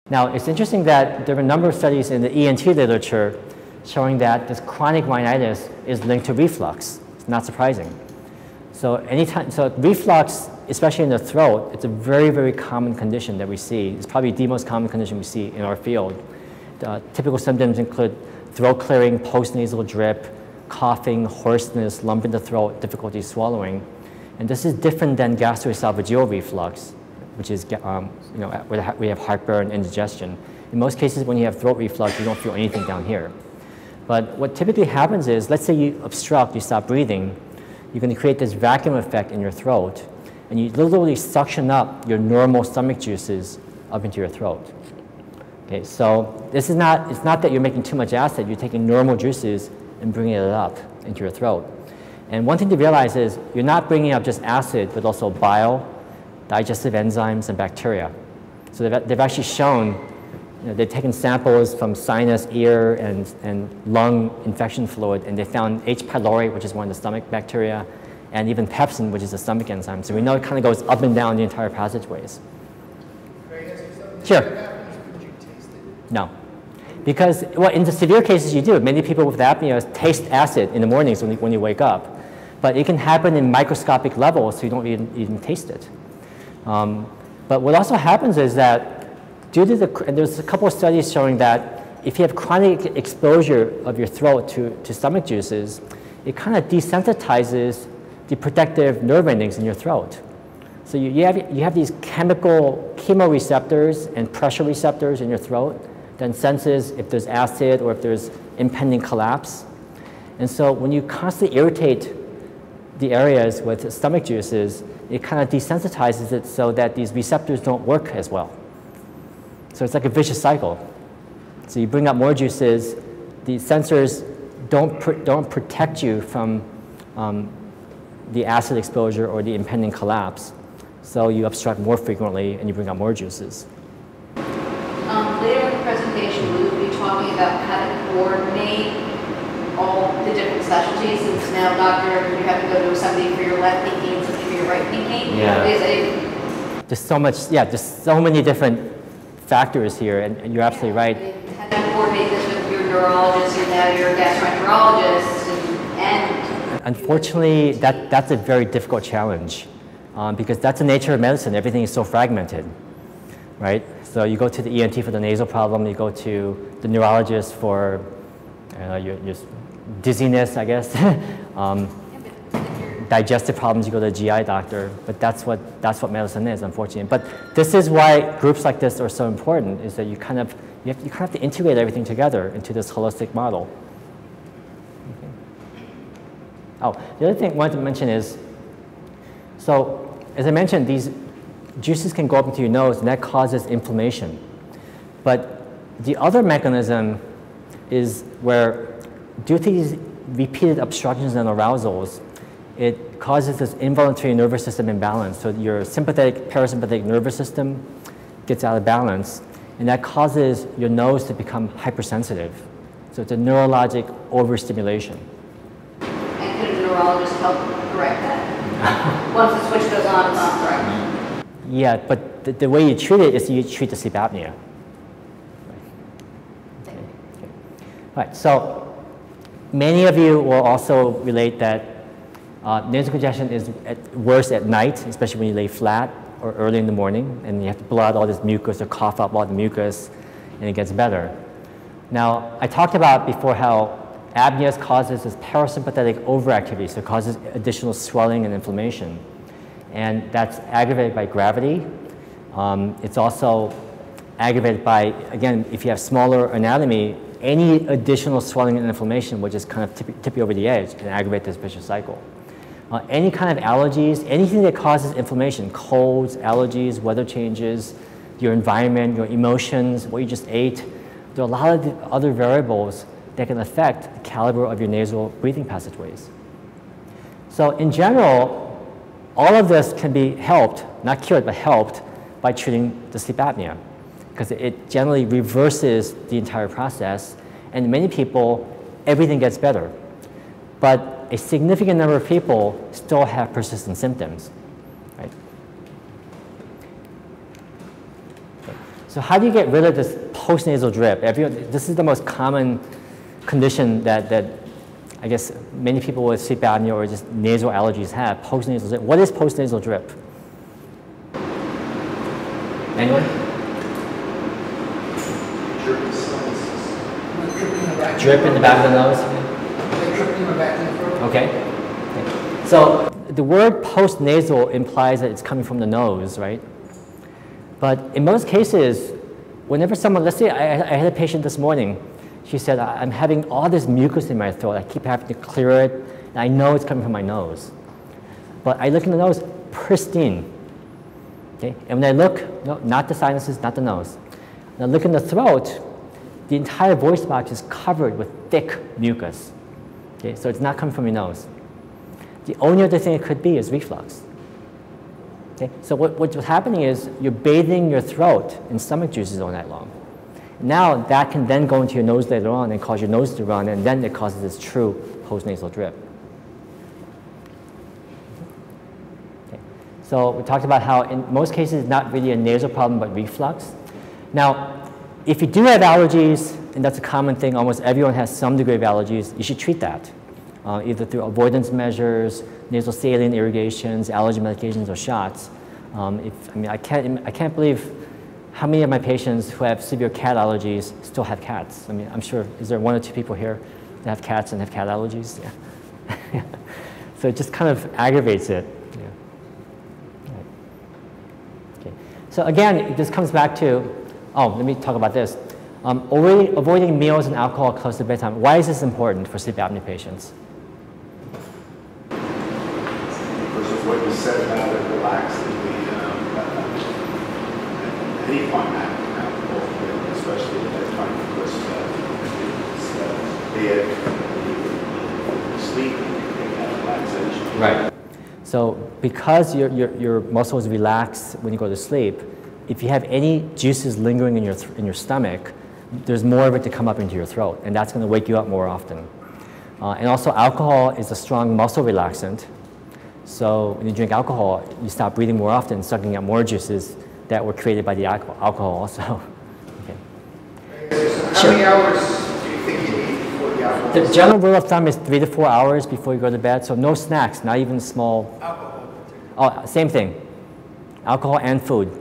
Now, it's interesting that there are a number of studies in the ENT literature showing that this chronic rhinitis is linked to reflux. It's not surprising. So reflux, especially in the throat, it's a very, very common condition that we see. It's probably the most common condition we see in our field. Typical symptoms include throat clearing, postnasal drip, coughing, hoarseness, lump in the throat, difficulty swallowing. And this is different than gastroesophageal reflux, which is where we have heartburn, indigestion. In most cases, when you have throat reflux, you don't feel anything down here. But what typically happens is, let's say you obstruct, you stop breathing, you're going to create this vacuum effect in your throat, and you literally suction up your normal stomach juices up into your throat. Okay, so it's not that you're making too much acid, you're taking normal juices and bringing it up into your throat. And one thing to realize is you're not bringing up just acid, but also bile, digestive enzymes, and bacteria. So they've actually shown, they've taken samples from sinus, ear, and lung infection fluid, and they found H. pylori, which is one of the stomach bacteria, and even pepsin, which is a stomach enzyme. So we know it kind of goes up and down the entire passageways. Sure. No. Because, well, in the severe cases you do. Many people with apnea taste acid in the mornings when you wake up. But it can happen in microscopic levels, so you don't even taste it. But what also happens is that and there's a couple of studies showing that if you have chronic exposure of your throat to stomach juices, it kind of desensitizes the protective nerve endings in your throat. So you have these chemical chemoreceptors and pressure receptors in your throat that senses if there's acid or if there's impending collapse. And so when you constantly irritate the areas with stomach juices, it kind of desensitizes it so that these receptors don't work as well. So it's like a vicious cycle. So you bring up more juices, the sensors don't protect you from the acid exposure or the impending collapse. So you obstruct more frequently and you bring up more juices. Later in the presentation, we will be talking about how to coordinate all the different specialties. Since now, doctor, you have to go to somebody for your left knee and somebody for your right knee. Yeah. There's so much, there's so many different factors here, and you're absolutely right. How to coordinate this with your neurologist or now your gastroenterologist and unfortunately, that's a very difficult challenge because that's the nature of medicine. Everything is so fragmented, right? So you go to the ENT for the nasal problem, you go to the neurologist for your dizziness, I guess. Digestive problems, you go to the GI doctor, but that's what medicine is, unfortunately. But this is why groups like this are so important, is that you kind of have to integrate everything together into this holistic model. Okay. Oh, the other thing I wanted to mention is, so as I mentioned, these juices can go up into your nose and that causes inflammation. But the other mechanism is where, due to these repeated obstructions and arousals, it causes this involuntary nervous system imbalance. So your sympathetic, parasympathetic nervous system gets out of balance, and that causes your nose to become hypersensitive. So it's a neurologic overstimulation. And could a neurologist help correct that? Once the switch goes on, it's on, correct? Yeah, but the way you treat it is you treat the sleep apnea. Okay. All right, so many of you will also relate that nasal congestion is worse at night, especially when you lay flat or early in the morning, and you have to blow out all this mucus or cough up all the mucus, and it gets better. Now, I talked about before how apnea causes this parasympathetic overactivity, so it causes additional swelling and inflammation. And that's aggravated by gravity. It's also aggravated by, again, if you have smaller anatomy, any additional swelling and inflammation will just kind of tip you over the edge and aggravate this vicious cycle. Any kind of allergies, anything that causes inflammation, colds, allergies, weather changes, your environment, your emotions, what you just ate, there are a lot of other variables that can affect the caliber of your nasal breathing passageways. So in general, all of this can be helped, not cured, but helped by treating the sleep apnea, because it generally reverses the entire process, and in many people, everything gets better. But a significant number of people still have persistent symptoms. Right? So how do you get rid of this postnasal drip? This is the most common condition that I guess many people with sleep apnea or just nasal allergies have, postnasal drip. What is postnasal drip? Anyone? Drip in the back of the nose? Drip in the back of the throat. Okay. So the word postnasal implies that it's coming from the nose, right? But in most cases, whenever someone, let's say I had a patient this morning, she said, I'm having all this mucus in my throat. I keep having to clear it, and I know it's coming from my nose. But I look in the nose, pristine. Okay? And when I look, no, not the sinuses, not the nose. When I look in the throat, the entire voice box is covered with thick mucus. Okay? So it's not coming from your nose. The only other thing it could be is reflux. Okay? So what's happening is you're bathing your throat in stomach juices all night long. Now that can then go into your nose later on and cause your nose to run, and then it causes this true postnasal drip. Okay. So we talked about how in most cases it's not really a nasal problem but reflux. Now, if you do have allergies, and that's a common thing, almost everyone has some degree of allergies, you should treat that. Either through avoidance measures, nasal saline irrigations, allergy medications, or shots. I can't believe how many of my patients who have severe cat allergies still have cats. I mean, I'm sure, is there one or two people here that have cats and have cat allergies? Yeah. So it just kind of aggravates it. Yeah. Right. Okay. So again, this comes back to, let me talk about this. Avoiding meals and alcohol close to bedtime. Why is this important for sleep apnea patients? Versus what you said about it, relaxing any format, especially at that time, because sleep and relaxation. Right. So because your muscles relax when you go to sleep, if you have any juices lingering in your stomach, there's more of it to come up into your throat, and that's going to wake you up more often. And also alcohol is a strong muscle relaxant. So when you drink alcohol, you stop breathing more often, sucking out more juices that were created by the alcohol also. Okay. How many hours do you think you need before the alcohol? The general rule of thumb is 3 to 4 hours before you go to bed, so no snacks, not even small. Alcohol. Oh, same thing, alcohol and food.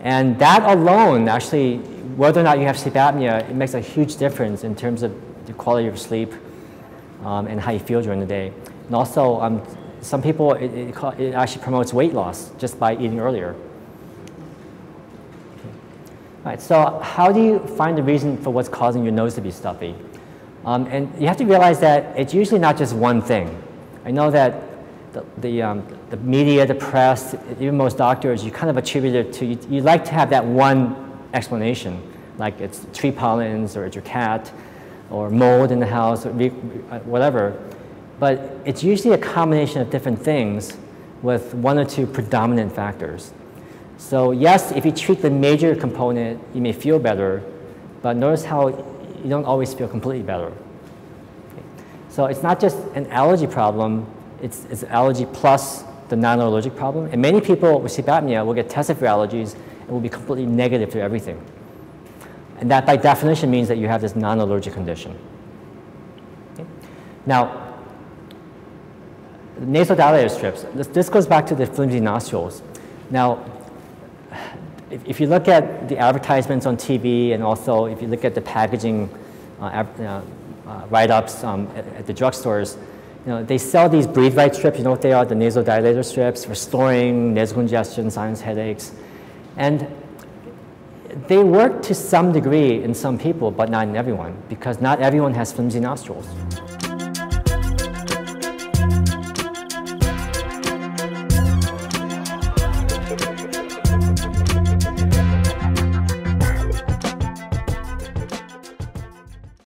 And that alone, actually, whether or not you have sleep apnea, it makes a huge difference in terms of the quality of sleep and how you feel during the day. And also, some people, it actually promotes weight loss just by eating earlier. All right, so how do you find the reason for what's causing your nose to be stuffy? And you have to realize that it's usually not just one thing. I know that the media, the press, even most doctors, you kind of attribute it to, you like to have that one explanation, like it's tree pollens, or it's your cat, or mold in the house, or whatever. But it's usually a combination of different things with one or two predominant factors. So yes, if you treat the major component, you may feel better, but notice how you don't always feel completely better. Okay. So it's not just an allergy problem, it's allergy plus the non-allergic problem. And many people with sleep apnea will get tested for allergies and will be completely negative to everything. And that by definition means that you have this non-allergic condition. Okay. Now, nasal dilator strips, this goes back to the flimsy nostrils. Now, if you look at the advertisements on TV, and also if you look at the packaging write-ups at the drugstores, they sell these breathe right strips. You know what they are? The nasal dilator strips, restoring nasal congestion, sinus headaches. And they work to some degree in some people, but not in everyone, because not everyone has flimsy nostrils.